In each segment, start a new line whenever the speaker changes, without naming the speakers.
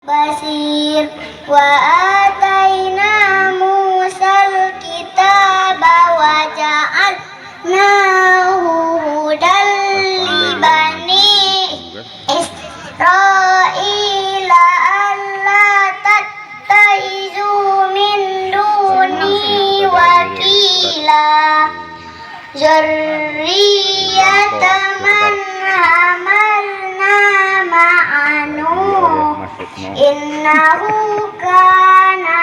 basir wa ataina Musal kitaba wa ja'alnahu hudan li bani Israila alla tattahizu min duni wakila zurriyata man hamalna ma'anu innahu kana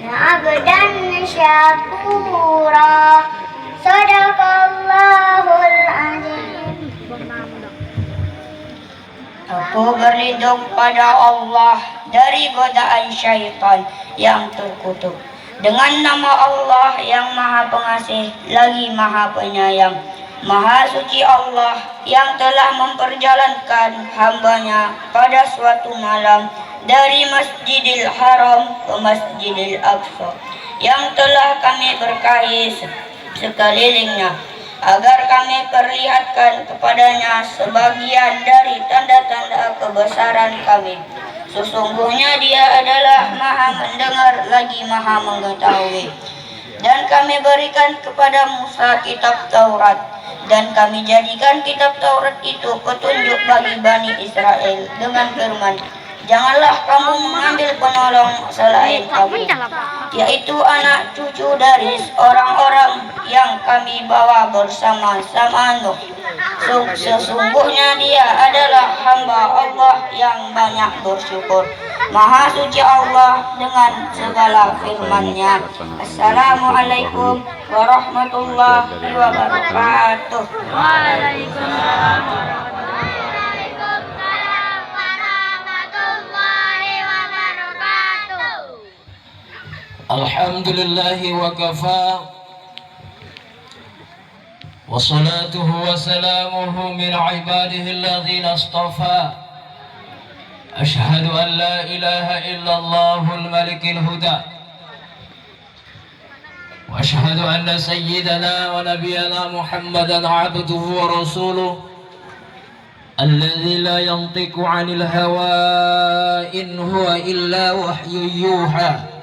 abdan syakura. Sadaqallahul azim. Aku berlindung pada Allah dari godaan syaitan yang terkutuk. Dengan nama Allah yang Maha Pengasih lagi Maha Penyayang. Maha suci Allah yang telah memperjalankan hambanya pada suatu malam dari Masjidil Haram ke Masjidil Aqsa, yang telah kami berkahi sekelilingnya, agar kami perlihatkan kepadanya sebagian dari tanda-tanda kebesaran kami. Sesungguhnya Dia adalah Maha mendengar lagi Maha mengetahui. Dan kami berikan kepada Musa kitab Taurat, dan kami jadikan kitab Taurat itu petunjuk bagi Bani Israel dengan firman, janganlah kamu mengambil penolong selain aku, yaitu anak cucu dari orang-orang yang kami bawa bersama-sama Nuh. Sesungguhnya Dia adalah hamba Allah yang banyak bersyukur. Maha suci Allah dengan segala firman-Nya. Assalamualaikum warahmatullahi wabarakatuh.
Waalaikumsalam. Alhamdulillahi wa kafa wa salatuhu wa salamuhu min ibadihi alladhina astafa. Ashhadu an la ilaha illallahul malikil huda wa ashhadu anna sayyidana wa nabiyyana Muhammadan abduhu wa rasuluh alladhi la yantiqu 'anil hawa in huwa illa wahyun yuha.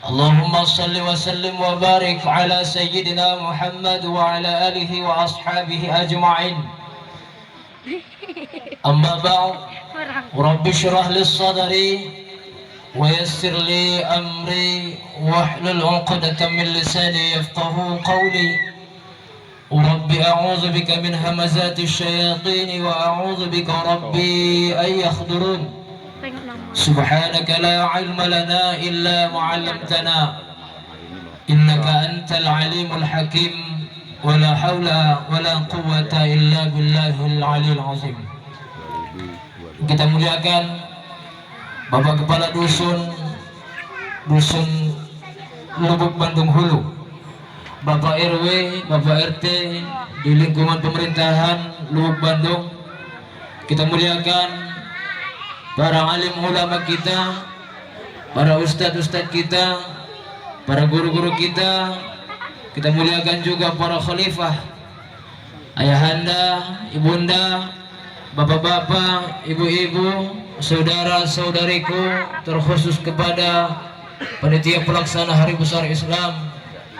Allahumma salli wa sallim wa barik ala sayyidina Muhammad wa ala alihi wa ashabihi ajma'in. Amma ba'd, Rabbi syrah li sadri wa yassir li amri wahlul 'uqdatam min lisani yafqahu qawli. Rabbi a'udzu bika min hamazati syayatin wa a'udzu bika rabbi ay yakhdurun. Subhanaka la ilma lana illa ma 'allamtana innaka antal alimul hakim wa la haula wa la quwwata illa billahil aliyil azim. Kita muliakan Bapak Kepala Dusun Lubuk Bandung Hulu, Bapak RW, Bapak RT di lingkungan pemerintahan Lubuk Bandung. Kita muliakan para alim ulama kita, para ustadz-ustadz kita, para guru-guru kita. Kita muliakan juga para khalifah, ayahanda, ibunda, bapak-bapak, ibu-ibu, saudara-saudariku, terkhusus kepada panitia pelaksana Hari Besar Islam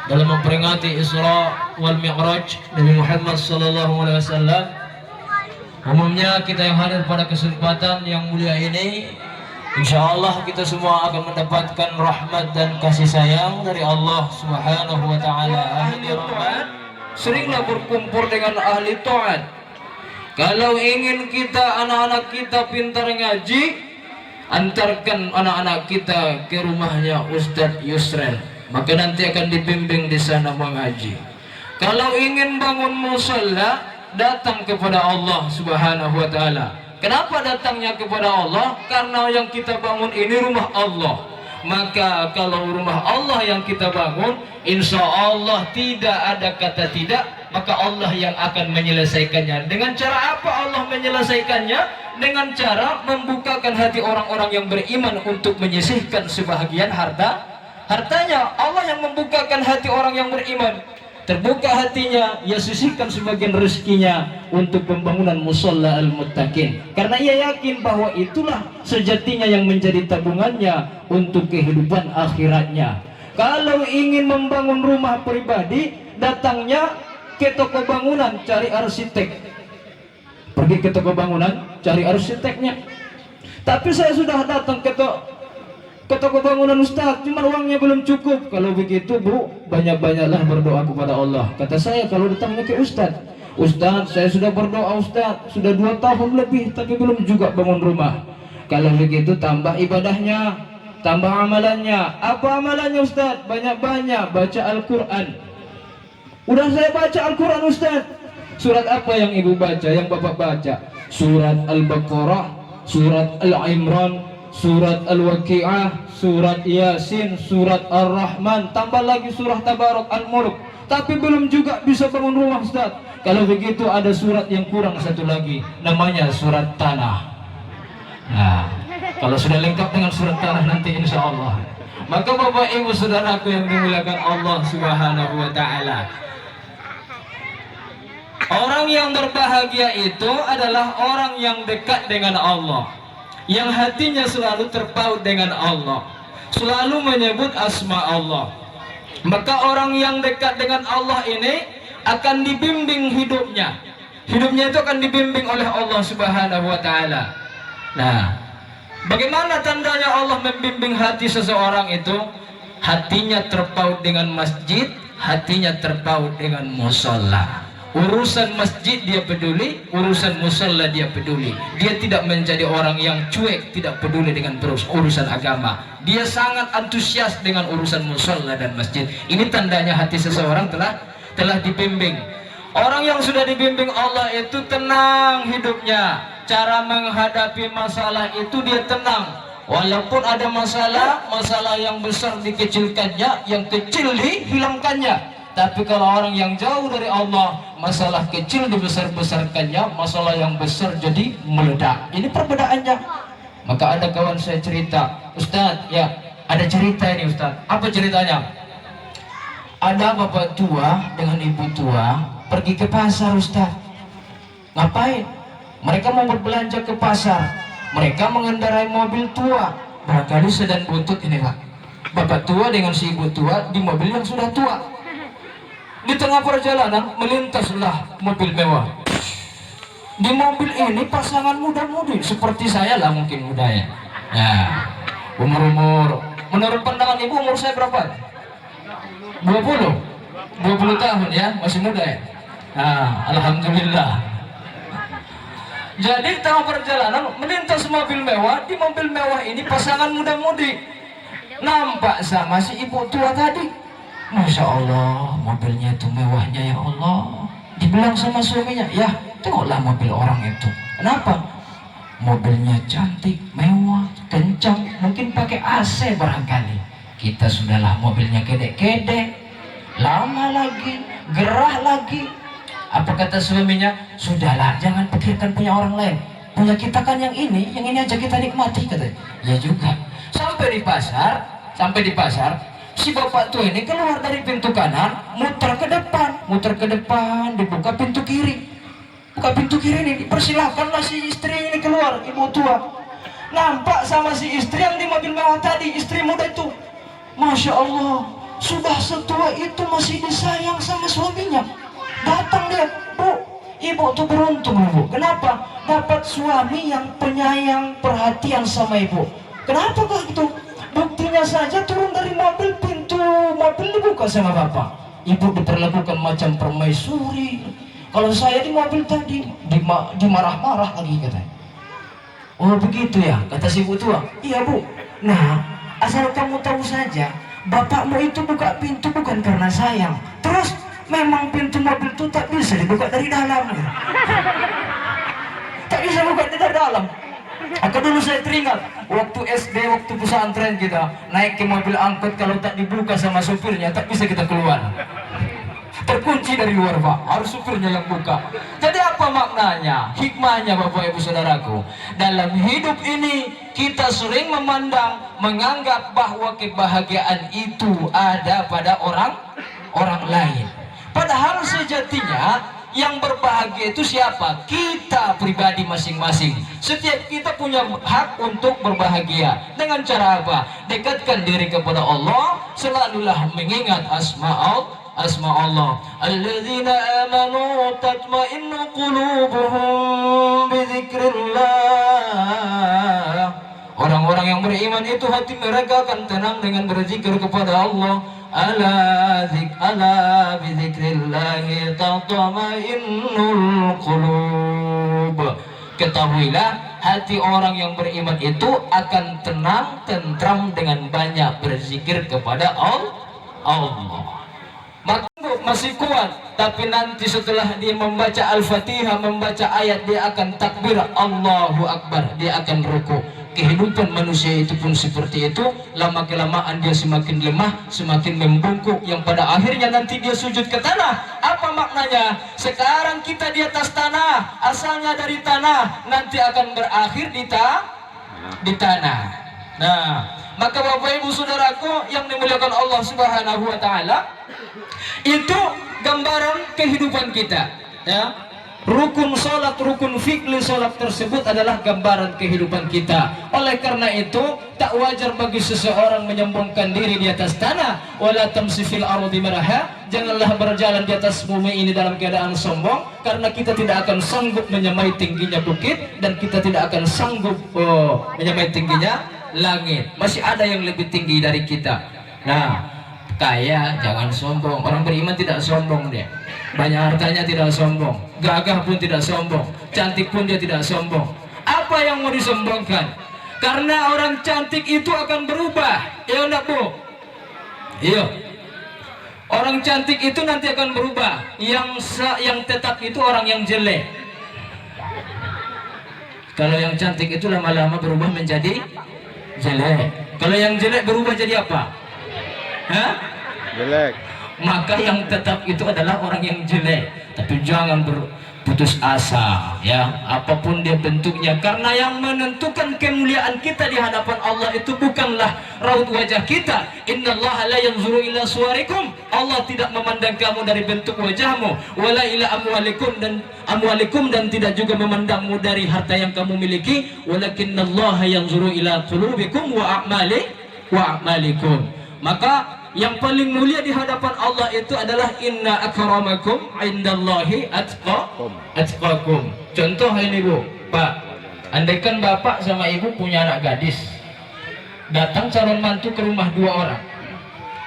dalam memperingati Isra wal Mi'raj Nabi Muhammad SAW. Umumnya kita yang hadir pada kesempatan yang mulia ini, insya Allah kita semua akan mendapatkan rahmat dan kasih sayang dari Allah Subhanahu wa Ta'ala. Ahli rahmat seringlah berkumpul dengan ahli taat. Kalau ingin kita anak-anak kita pintar ngaji, antarkan anak-anak kita ke rumahnya Ustadz Yusrel, maka nanti akan dibimbing di sana mengaji. Kalau ingin bangun musalla, datang kepada Allah Subhanahu wa Ta'ala. Kenapa datangnya kepada Allah? Karena yang kita bangun ini rumah Allah. Maka kalau rumah Allah yang kita bangun, insya Allah tidak ada kata tidak, maka Allah yang akan menyelesaikannya. Dengan cara apa Allah menyelesaikannya? Dengan cara membukakan hati orang-orang yang beriman untuk menyisihkan sebahagian hartanya. Allah yang membukakan hati orang yang beriman.
terbuka hatinya, ia sisihkan sebagian rezekinya untuk pembangunan musola al-muttaqin, karena ia yakin bahwa itulah sejatinya yang menjadi tabungannya untuk kehidupan akhiratnya. Kalau ingin membangun rumah pribadi, datangnya ke toko bangunan, cari arsitek. Pergi ke toko bangunan, cari arsiteknya. Tapi saya sudah datang ke toko bangunan Ustaz, cuma uangnya belum cukup. Kalau begitu Bu, banyak-banyaklah berdoa kepada Allah. Kata saya kalau datangnya ke Ustaz, Ustaz saya sudah berdoa Ustaz, sudah 2 tahun lebih tapi belum juga bangun rumah. Kalau begitu tambah ibadahnya, tambah amalannya. Apa amalannya Ustaz? Banyak-banyak baca Al-Quran. Udah saya baca Al-Quran Ustaz. Surat apa yang ibu baca, yang bapak baca? Surat Al-Baqarah, surat Al-Imran, surat Al-Waqi'ah, surat Yasin, surat Ar-Rahman, tambah lagi surah Tabarak Al-Mulk. Tapi belum juga bisa bangun rumah Ustaz. Kalau begitu ada surat yang kurang satu lagi, namanya surat Tanah. Nah, kalau sudah lengkap dengan surat Tanah nanti insya Allah. Maka Bapak Ibu Saudaraku yang dimuliakan Allah Subhanahu wa Ta'ala, orang yang berbahagia itu adalah orang yang dekat dengan Allah, yang hatinya selalu terpaut dengan Allah, selalu menyebut asma Allah. Maka orang yang dekat dengan Allah ini akan dibimbing hidupnya. Hidupnya itu akan dibimbing oleh Allah Subhanahu wa Ta'ala. Nah, bagaimana tandanya Allah membimbing hati seseorang itu? Hatinya terpaut dengan masjid, hatinya terpaut dengan mushola. Urusan masjid dia peduli, urusan mushola dia peduli. Dia tidak menjadi orang yang cuek, tidak peduli dengan urusan agama. Dia sangat antusias dengan urusan mushola dan masjid. Ini tandanya hati seseorang telah dibimbing. Orang yang sudah dibimbing Allah itu tenang hidupnya. Cara menghadapi masalah itu dia tenang. Walaupun ada masalah yang besar dikecilkannya, yang kecil dihilangkannya. Tapi kalau orang yang jauh dari Allah, masalah kecil dibesar-besarkannya, masalah yang besar jadi meledak. Ini perbedaannya. Maka ada kawan saya cerita, Ustadz, ya ada cerita ini Ustadz. Apa ceritanya? Ada bapak tua dengan ibu tua pergi ke pasar Ustadz. Ngapain? Mereka mau berbelanja ke pasar. Mereka mengendarai mobil tua. Barangkali sedan buntut ini Pak. Bapak tua dengan si ibu tua di mobil yang sudah tua. Di tengah perjalanan melintaslah mobil mewah. Di mobil ini pasangan muda-mudi seperti saya lah mungkin mudanya. Nah, umur menurut pandangan ibu umur saya berapa? 20 tahun ya, masih muda ya. Nah, alhamdulillah. Jadi di tengah perjalanan melintas mobil mewah. Di mobil mewah ini pasangan muda-mudi. Nampak sama si ibu tua tadi. Masya Allah, mobilnya itu mewahnya ya Allah. Dibilang sama suaminya, ya tengoklah mobil orang itu. Kenapa? Mobilnya cantik, mewah, kencang, mungkin pakai AC barangkali. Kita sudahlah mobilnya kedek-kedek, lama lagi, gerah lagi. Apa kata suaminya? Sudahlah, jangan pikirkan punya orang lain. Punya kita kan yang ini aja kita nikmati katanya. Ya juga. Sampai di pasar, si bapak tua ini keluar dari pintu kanan, muter ke depan, dibuka pintu kiri. Buka pintu kiri ini, dipersilahkanlah si istri ini keluar, ibu tua. Nampak sama si istri yang di mobil mewah tadi, istri muda itu. Masya Allah, sudah setua itu masih disayang sama suaminya. Datang dia, Bu, ibu tuh beruntung Bu. Kenapa? Dapat suami yang penyayang, perhatian sama ibu. Kenapa kok gitu? Buktinya saja turun dari mobil, pintu mobil dibuka sama bapak. Ibu diperlakukan macam permaisuri. Kalau saya di mobil tadi dimarah-marah lagi katanya. Oh begitu ya, kata si ibu tua. Iya Bu. Nah, asal kamu tahu saja, bapakmu itu buka pintu bukan karena sayang. Terus memang pintu mobil itu tak bisa dibuka dari dalam. Tak bisa buka dari dalam. Aku dulu saya teringat waktu SD, waktu pesantren kita naik ke mobil angkot, kalau tak dibuka sama supirnya tak bisa kita keluar. Terkunci dari luar Pak, harus supirnya yang buka. Jadi apa maknanya? Hikmahnya Bapak Ibu Saudaraku, dalam hidup ini kita sering menganggap bahwa kebahagiaan itu ada pada orang lain. Padahal sejatinya yang berbahagia itu siapa? Kita pribadi masing-masing. Setiap kita punya hak untuk berbahagia. Dengan cara apa? Dekatkan diri kepada Allah, selalulah mengingat asma Allah. Alladzina amanu tatma'innu qulubuhum bidzikrillah. Orang-orang yang beriman itu hati mereka akan tenang dengan berzikir kepada Allah. Ala bidzikrillahi tatma'innul qulub. Ketahuilah, hati orang yang beriman itu akan tenang, tentram dengan banyak berzikir kepada Allah. Maka masih kuat, tapi nanti setelah dia membaca Al-Fatihah, membaca ayat, dia akan takbir Allahu Akbar, dia akan ruku. Kehidupan manusia itu pun seperti itu. Lama kelamaan dia semakin lemah, semakin membungkuk, yang pada akhirnya nanti dia sujud ke tanah. Apa maknanya? Sekarang kita di atas tanah, asalnya dari tanah, nanti akan berakhir di tanah. Nah, maka Bapak Ibu Saudaraku yang dimuliakan Allah Subhanahu wa taala, itu gambaran kehidupan kita, ya. Rukun salat, rukun fikih salat tersebut adalah gambaran kehidupan kita. Oleh karena itu, tak wajar bagi seseorang menyombongkan diri di atas tanah. Wala tamsi fil ardi maraha. Janganlah berjalan di atas bumi ini dalam keadaan sombong, karena kita tidak akan sanggup menyamai tingginya bukit, dan kita tidak akan sanggup menyamai tingginya langit. Masih ada yang lebih tinggi dari kita. Nah, kaya jangan sombong. Orang beriman tidak sombong dia. Banyak hartanya tidak sombong, gagah pun tidak sombong, cantik pun dia tidak sombong. Apa yang mau disombongkan? Karena orang cantik itu akan berubah, ya enggak Bu? Iya. Orang cantik itu nanti akan berubah. Yang tetap itu orang yang jelek. Kalau yang cantik itu lama-lama berubah menjadi jelek. Kalau yang jelek berubah jadi apa? Hah? Jelek. Maka yang tetap itu adalah orang yang jelek. Tapi jangan berputus asa, ya, apapun dia bentuknya, karena yang menentukan kemuliaan kita di hadapan Allah itu bukanlah raut wajah kita. Innallaha la yanzuru ila suwarikum. Allah tidak memandang kamu dari bentuk wajahmu, wala ila amwalikum, dan tidak juga memandangmu dari harta yang kamu miliki. Walakinnallaha yanzuru ila qulubikum wa a'malikum. Maka yang paling mulia di hadapan Allah itu adalah inna akramakum indallahi atqakum. Contoh ini Bu, Pak, andaikan Bapak sama Ibu punya anak gadis, datang calon mantu ke rumah 2 orang.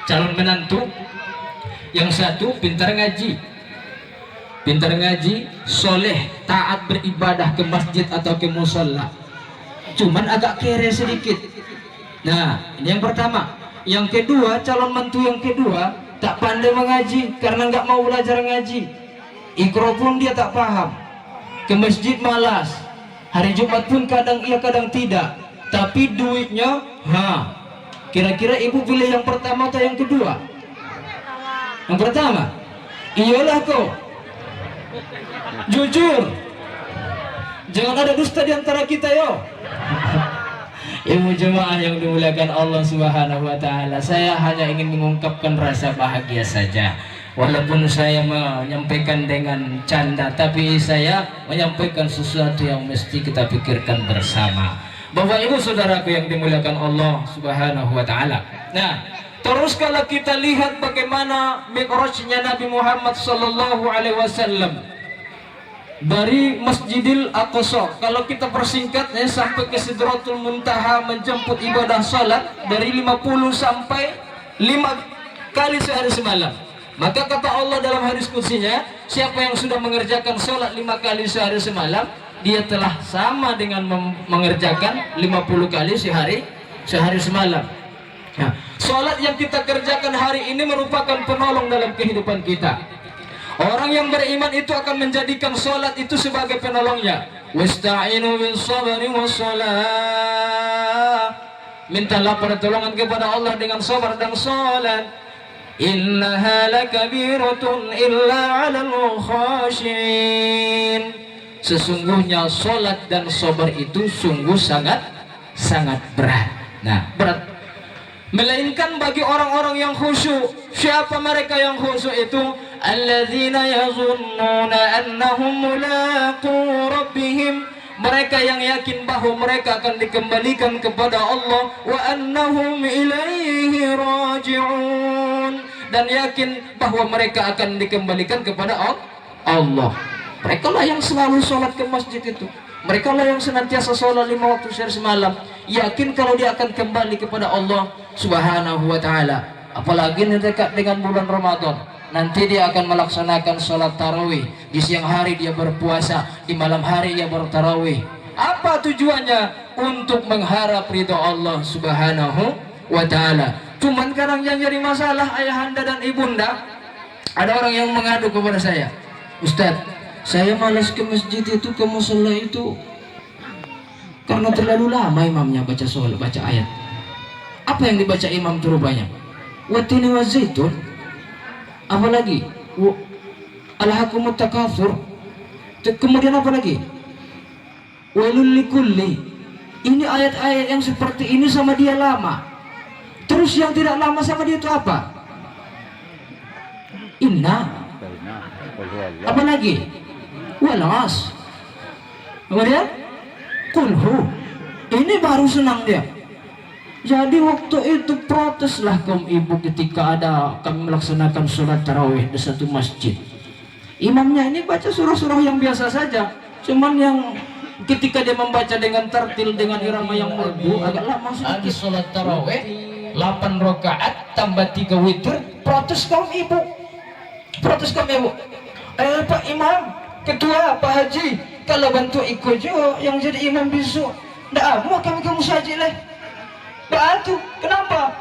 Calon menantu, yang satu pintar ngaji, soleh, taat beribadah ke masjid atau ke musola, cuman agak kere sedikit. Nah, ini yang pertama. Yang kedua, calon mantu yang kedua tak pandai mengaji karena nggak mau belajar ngaji. Iqra pun dia tak paham. Ke masjid malas. Hari Jumat pun kadang iya kadang tidak. Tapi duitnya, kira-kira Ibu pilih yang pertama atau yang kedua? Yang pertama. Iyalah kau. Jujur. Jangan ada dusta di antara kita yo. Ibu jemaah yang dimuliakan Allah Subhanahu wa taala, saya hanya ingin mengungkapkan rasa bahagia saja. Walaupun saya menyampaikan dengan canda, tapi saya menyampaikan sesuatu yang mesti kita pikirkan bersama. Bapak Ibu Saudaraku yang dimuliakan Allah Subhanahu wa taala. Nah, terus kalau kita lihat bagaimana mi'rajnya Nabi Muhammad sallallahu alaihi wasallam dari Masjidil Aqsa, kalau kita persingkatnya sampai ke Sidratul Muntaha menjemput ibadah salat dari 50 sampai 5 kali sehari semalam. Maka kata Allah dalam hadis qudsinya, siapa yang sudah mengerjakan salat 5 kali sehari semalam, dia telah sama dengan mengerjakan 50 kali sehari semalam. Nah, salat yang kita kerjakan hari ini merupakan penolong dalam kehidupan kita. Orang yang beriman itu akan menjadikan sholat itu sebagai penolongnya. Wasta'inu bis sabri was shalah. Mintalah pertolongan kepada Allah dengan sabar dan sholat. Innaha lakabiratun illa 'alal khashin. Sesungguhnya sholat dan sabar itu sungguh sangat berat. Nah, berat. Melainkan bagi orang-orang yang khusyuk. Siapa mereka yang khusyuk itu? alladzina yazunnuna annahum mulaqu rabbihim, mereka yang yakin bahwa mereka akan dikembalikan kepada Allah, wa annahum ilaihi raji'un, dan yakin bahwa mereka akan dikembalikan kepada Allah. Mereka lah yang selalu sholat ke masjid itu, mereka lah yang senantiasa sholat 5 waktu sehari semalam, yakin kalau dia akan kembali kepada Allah Subhanahu wa ta'ala. Apalagi dekat dengan bulan Ramadan, nanti dia akan melaksanakan sholat tarawih. Di siang hari dia berpuasa, di malam hari dia bertarawih. Apa tujuannya? Untuk mengharap ridho Allah Subhanahu wa ta'ala. Cuman kadang yang jadi masalah ayahanda dan ibunda, ada orang yang mengadu kepada saya, Ustadz, saya malas ke masjid itu, ke musala itu, karena terlalu lama imamnya baca sholat, baca ayat. Apa yang dibaca imam itu rupanya? Watini wa zaitun, apalagi alhaqumut takafur, kemudian apa lagi? Walul likulli. Ini ayat-ayat yang seperti ini sama dia lama. Terus yang tidak lama sama dia itu apa? Inna. Apa lagi? Walas. Kemudian kulhu. Ini baru senang dia. Jadi waktu itu proteslah kaum ibu ketika ada kami melaksanakan sholat tarawih di satu masjid. Imamnya ini baca surah-surah yang biasa saja, cuman yang ketika dia membaca dengan tertil, dengan irama yang merdu, agak lama sedikit. Sholat tarawih 8 rakaat tambah 3 witir, protes kaum ibu. Protes kaum ibu. Pak Imam, ketua, Pak Haji, kalau bantu ikut juga yang jadi imam besok. Nggak mau kami kamu saja lah. Batu, kenapa?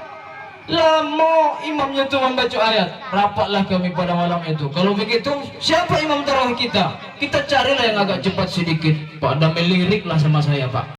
Lama imamnya itu membaca ayat. Rapatlah kami pada malam itu. Kalau begitu, siapa imam tarawih kita? Kita carilah yang agak cepat sedikit. Pak, ada melirik lah sama saya, Pak.